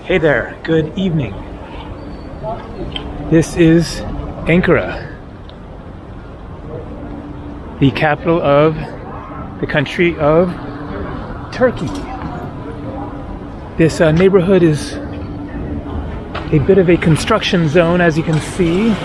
Hey there, good evening. This is Ankara, the capital of the country of Turkey. This neighborhood is a bit of a construction zone, as you can see.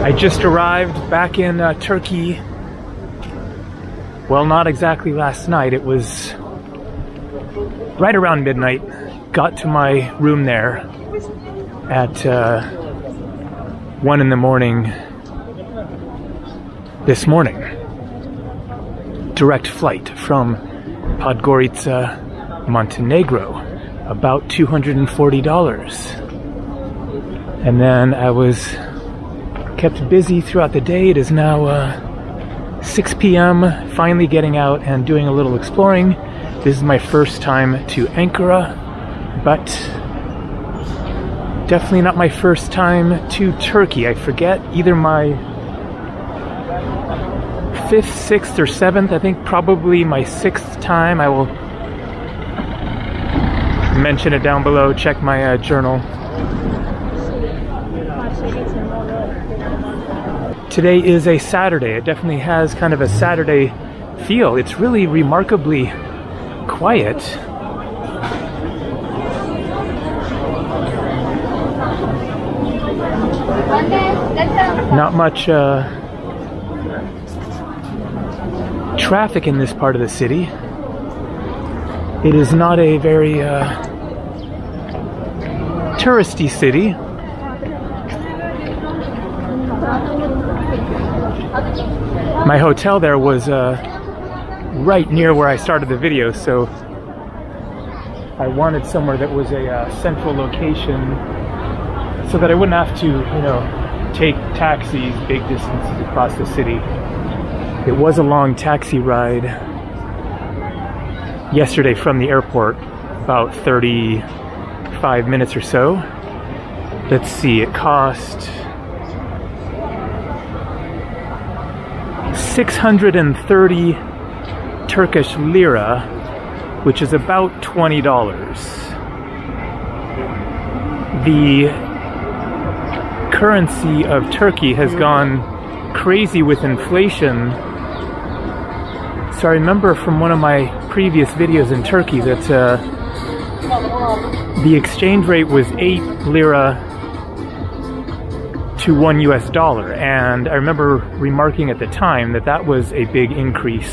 I just arrived back in Turkey. Well, not exactly last night. It was right around midnight. Got to my room there at 1 in the morning this morning. Direct flight from Podgorica, Montenegro, about $240. And then I was kept busy throughout the day. It is now 6 p.m. finally getting out and doing a little exploring. This is my first time to Ankara, but definitely not my first time to Turkey. I forget, either my 5th, 6th, or 7th. I think probably my 6th time. I will mention it down below. Check my journal. Today is a Saturday. It definitely has kind of a Saturday feel. It's really remarkably quiet. Not much traffic in this part of the city. It is not a very touristy city. My hotel there was right near where I started the video, so I wanted somewhere that was a central location so that I wouldn't have to, you know, take taxis big distances across the city. It was a long taxi ride yesterday from the airport, about 35 minutes or so. Let's see, it cost 630 Turkish lira, which is about $20. The currency of Turkey has gone crazy with inflation. So I remember from one of my previous videos in Turkey that the exchange rate was 8 lira to $1 US, and I remember remarking at the time that that was a big increase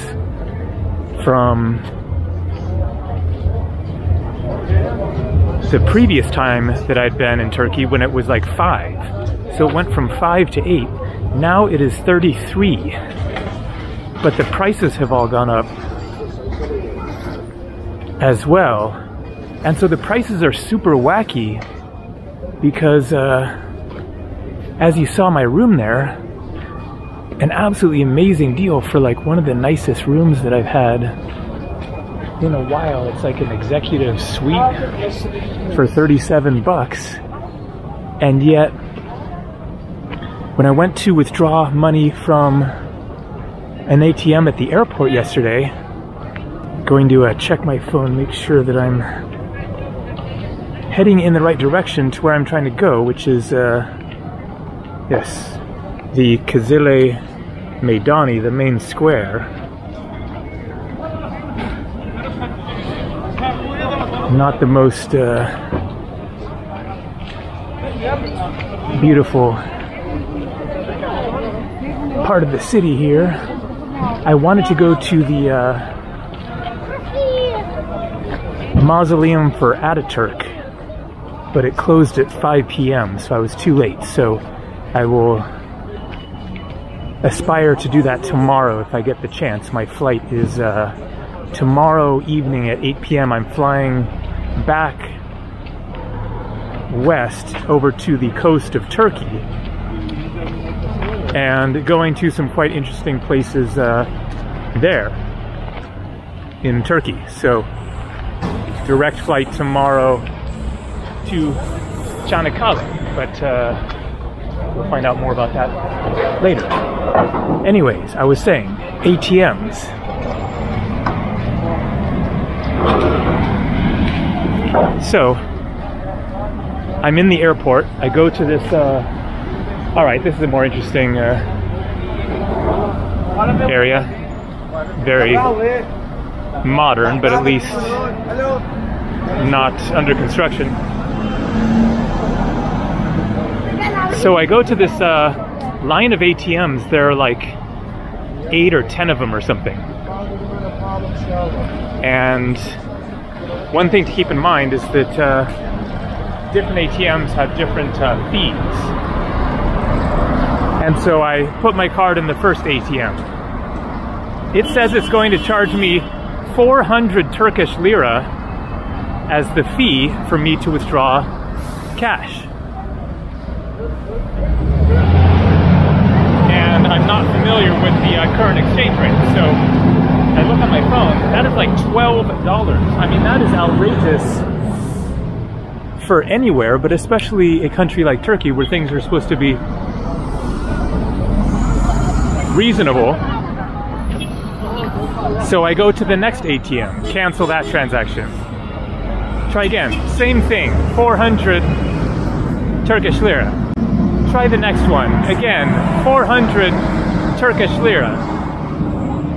from the previous time that I'd been in Turkey, when it was like 5. So it went from 5 to 8. Now it is 33. But the prices have all gone up as well. And so the prices are super wacky because as you saw my room there, an absolutely amazing deal for like one of the nicest rooms that I've had in a while. It's like an executive suite for 37 bucks. And yet, when I went to withdraw money from an ATM at the airport yesterday, going to check my phone, make sure that I'm heading in the right direction to where I'm trying to go, which is yes, the Kızılay Meydani, the main square. Not the most beautiful part of the city here. I wanted to go to the mausoleum for Ataturk, but it closed at 5 p.m., so I was too late. So I will aspire to do that tomorrow if I get the chance. My flight is tomorrow evening at 8 p.m. I'm flying back west over to the coast of Turkey and going to some quite interesting places there in Turkey. So direct flight tomorrow to Çanakkale, but we'll find out more about that later. Anyways, I was saying, ATMs. So, I'm in the airport. I go to this, alright, this is a more interesting area. Very modern, but at least not under construction. So I go to this line of ATMs. There are like 8 or 10 of them or something. And one thing to keep in mind is that different ATMs have different fees. And so I put my card in the first ATM. It says it's going to charge me 400 Turkish lira as the fee for me to withdraw cash. And I'm not familiar with the current exchange rate, so I look on my phone, that is like $12. I mean, that is outrageous for anywhere, but especially a country like Turkey where things are supposed to be reasonable. So I go to the next ATM, cancel that transaction. Try again, same thing, 400 Turkish lira. Try the next one, again, 400 Turkish lira.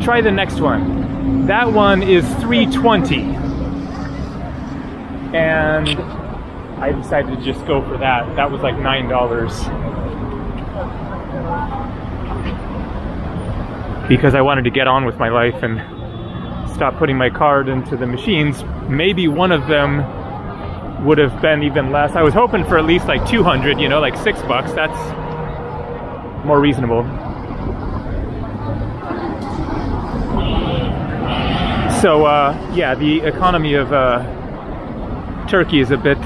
Try the next one. That one is 320. And I decided to just go for that. That was like $9. Because I wanted to get on with my life and stop putting my card into the machines. Maybe one of them would have been even less. I was hoping for at least like 200, you know, like $6. That's more reasonable. So, yeah, the economy of Turkey is a bit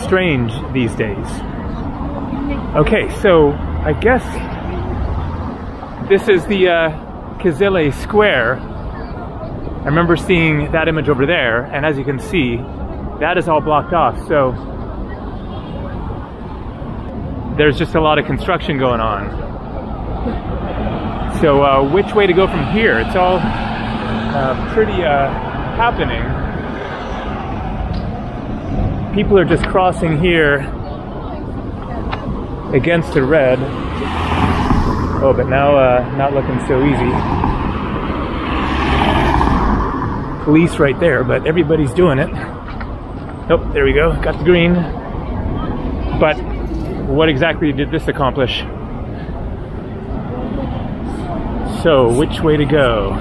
strange these days. Okay, so I guess this is the Kızılay Square. I remember seeing that image over there, and as you can see, that is all blocked off, so there's just a lot of construction going on. So which way to go from here? It's all pretty happening. People are just crossing here against the red. Oh, but now not looking so easy. Police right there, but everybody's doing it. Oh, there we go, got the green. But what exactly did this accomplish? So, which way to go?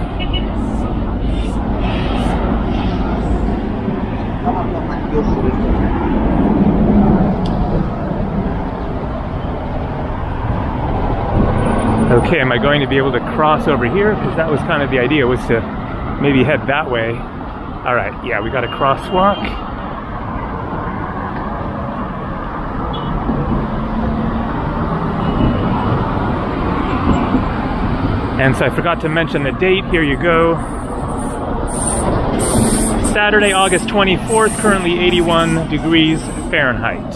Okay, am I going to be able to cross over here? Because that was kind of the idea, was to maybe head that way. All right, yeah, we got a crosswalk. And so I forgot to mention the date. Here you go. Saturday, August 24th, currently 81 degrees Fahrenheit.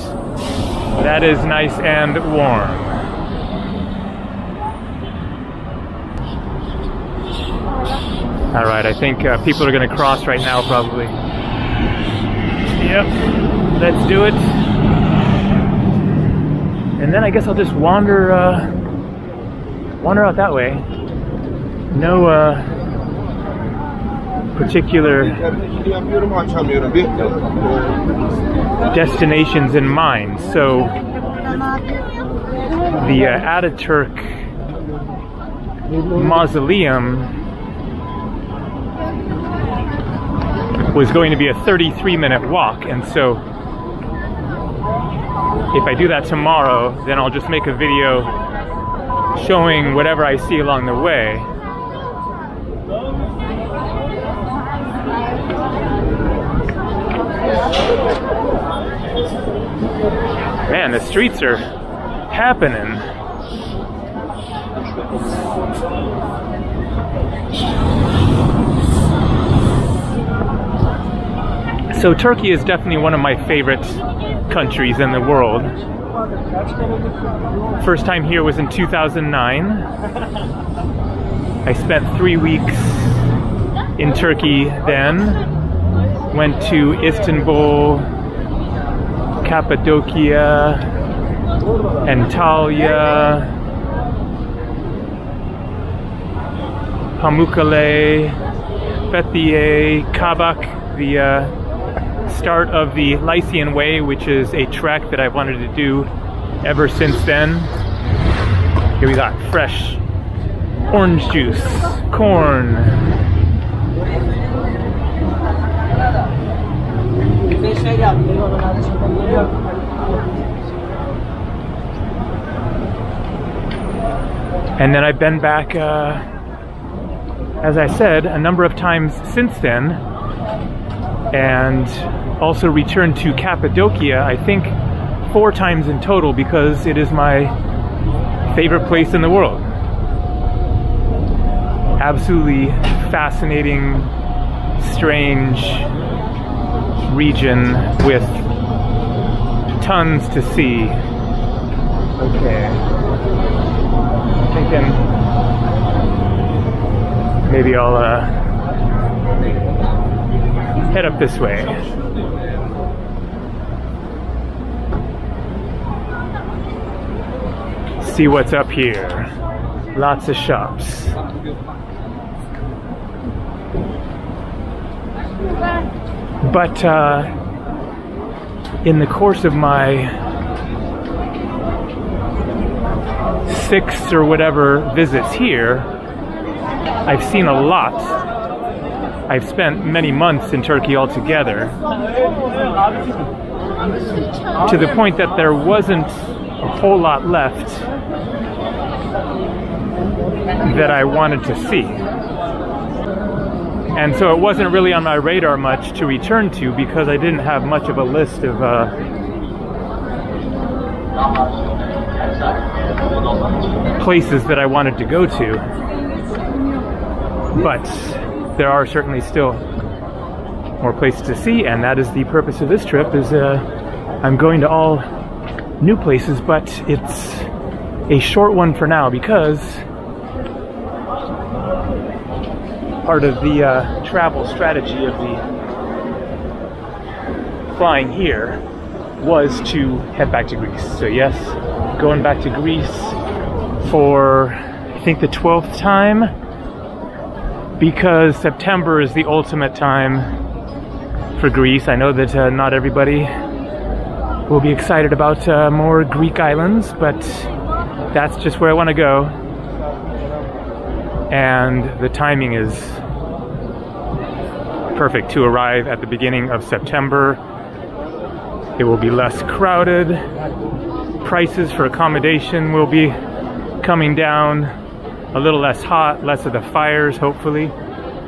That is nice and warm. All right, I think people are going to cross right now, probably. Yep, let's do it. And then I guess I'll just wander out that way. No particular destinations in mind. So the Ataturk Mausoleum was going to be a 33-minute walk, and so if I do that tomorrow, then I'll just make a video showing whatever I see along the way. Man, the streets are happening. So Turkey is definitely one of my favorite countries in the world. First time here was in 2009. I spent 3 weeks in Turkey then. Went to Istanbul, Cappadocia, Antalya, Pamukkale, Fethiye, Kabak, the start of the Lycian Way, which is a trek that I've wanted to do ever since then. Here we got fresh orange juice, corn. And then I've been back, as I said, a number of times since then, and also returned to Cappadocia, I think 4 times in total, because it is my favorite place in the world. Absolutely fascinating, strange region with tons to see. Okay. Thinking maybe I'll head up this way. See what's up here. Lots of shops. But in the course of my 6 or whatever visits here, I've seen a lot. I've spent many months in Turkey altogether, to the point that there wasn't a whole lot left that I wanted to see. And so it wasn't really on my radar much to return to, because I didn't have much of a list of places that I wanted to go to. But there are certainly still more places to see, and that is the purpose of this trip. Is I'm going to all new places, but it's a short one for now, because part of the travel strategy of the flying here was to head back to Greece. So yes, going back to Greece for, I think, the 12th time, because September is the ultimate time for Greece. I know that not everybody will be excited about more Greek islands, but that's just where I want to go. And the timing is perfect to arrive at the beginning of September. It will be less crowded. Prices for accommodation will be coming down. A little less hot, less of the fires, hopefully.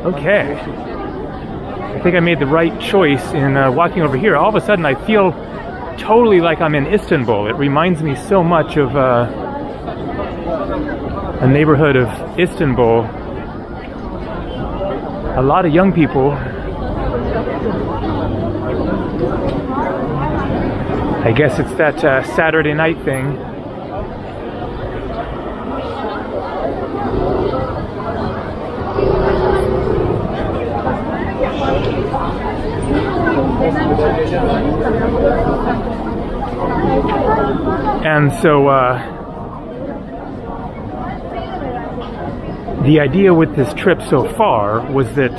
Okay. I think I made the right choice in walking over here. All of a sudden I feel totally like I'm in Istanbul. It reminds me so much of a neighborhood of Istanbul. A lot of young people. I guess it's that Saturday night thing. And so the idea with this trip so far was that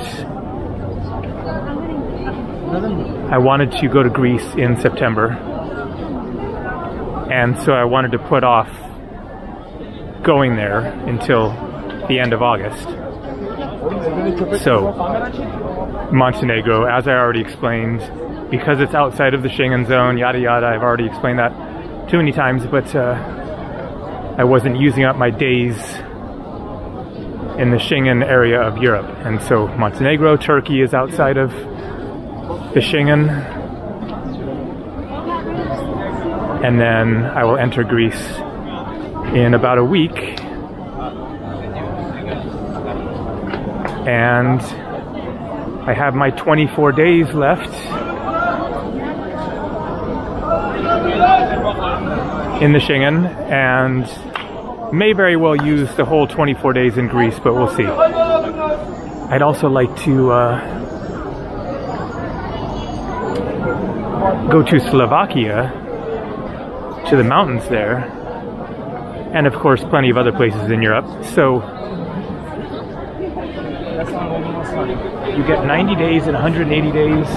I wanted to go to Greece in September, and so I wanted to put off going there until the end of August. So Montenegro, as I already explained, because it's outside of the Schengen zone, yada yada, I've already explained that too many times, but I wasn't using up my days in the Schengen area of Europe. And so Montenegro, Turkey is outside of the Schengen. And then I will enter Greece in about a week. And I have my 24 days left. in the Schengen, and may very well use the whole 24 days in Greece, but we'll see. I'd also like to go to Slovakia, to the mountains there, and of course plenty of other places in Europe. So you get 90 days and 180 days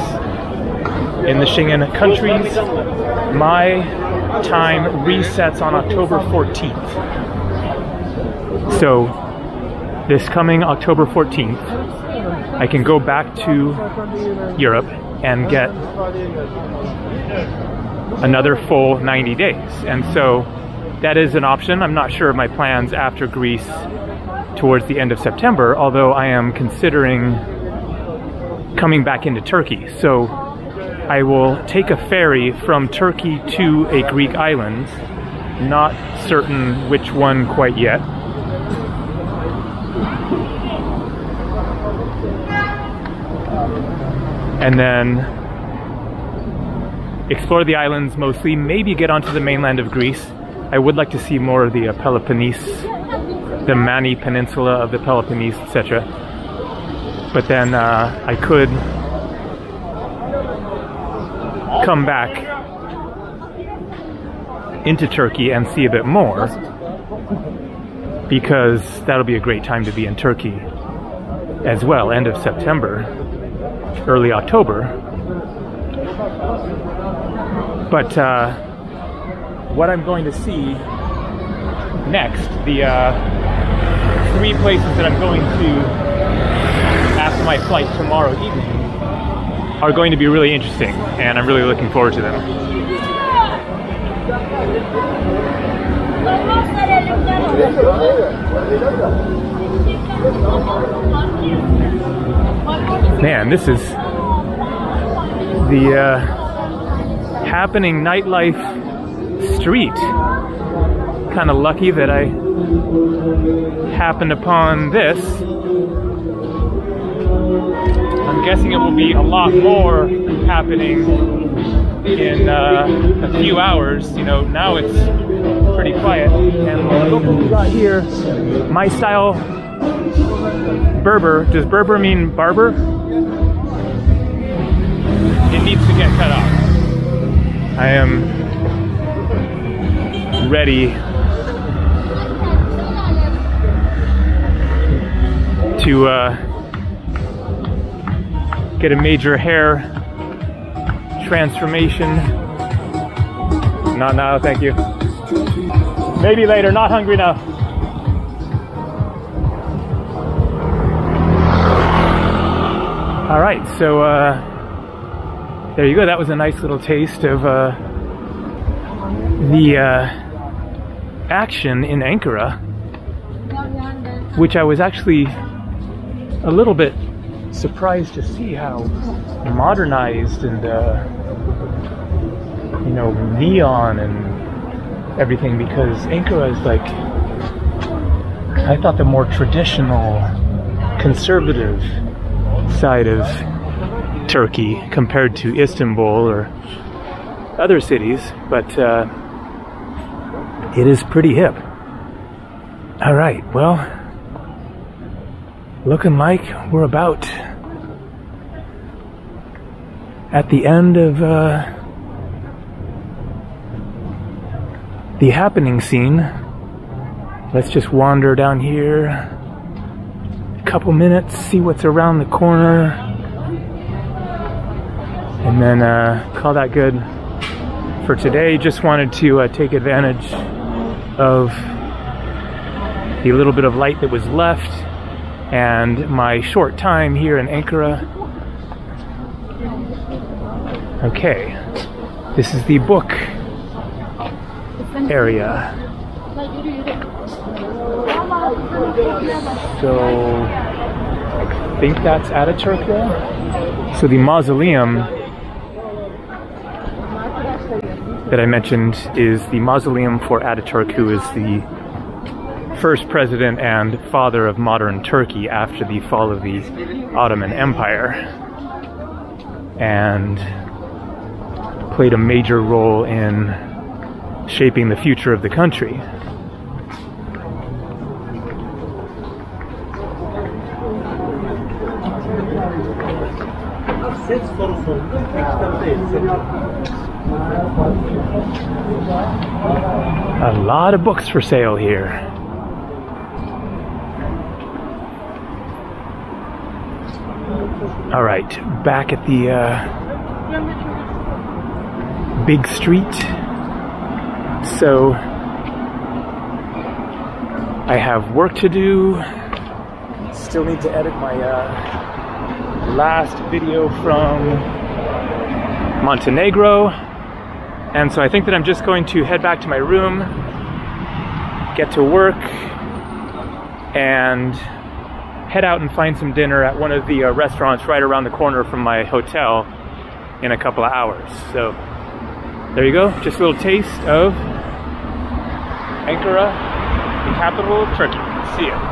in the Schengen countries. My time resets on October 14th. So this coming October 14th, I can go back to Europe and get another full 90 days. And so that is an option. I'm not sure of my plans after Greece towards the end of September, although I am considering coming back into Turkey. So I will take a ferry from Turkey to a Greek island, not certain which one quite yet. And then explore the islands mostly, maybe get onto the mainland of Greece. I would like to see more of the Peloponnese, the Mani Peninsula of the Peloponnese, etc. But then I could come back into Turkey and see a bit more, because that'll be a great time to be in Turkey as well, end of September, early October. But what I'm going to see next, the 3 places that I'm going to after my flight tomorrow evening are going to be really interesting, and I'm really looking forward to them. Man, this is the happening nightlife street. Kind of lucky that I happened upon this. I'm guessing it will be a lot more happening in a few hours. You know, now it's pretty quiet. And look what we got here. My style Berber. Does Berber mean barber? It needs to get cut off. I am ready to get a major hair transformation. Not now, thank you. Maybe later, not hungry now. All right, so there you go. That was a nice little taste of the action in Ankara, which I was actually a little bit surprised to see how modernized and you know, neon and everything, because Ankara is like, I thought, the more traditional, conservative side of Turkey compared to Istanbul or other cities, but it is pretty hip. All right, well, looking like we're about at the end of the happening scene. Let's just wander down here a couple minutes, see what's around the corner, and then call that good for today. Just wanted to take advantage of the little bit of light that was left and my short time here in Ankara. Okay, this is the book area. So I think that's Ataturk there. So the mausoleum that I mentioned is the mausoleum for Ataturk, who is the first president and father of modern Turkey after the fall of the Ottoman Empire, and played a major role in shaping the future of the country. A lot of books for sale here. All right, back at the big street. So I have work to do. Still need to edit my last video from Montenegro. And so I think that I'm just going to head back to my room, get to work, and head out and find some dinner at one of the restaurants right around the corner from my hotel in a couple of hours. So there you go, just a little taste of Ankara, the capital of Turkey. See ya.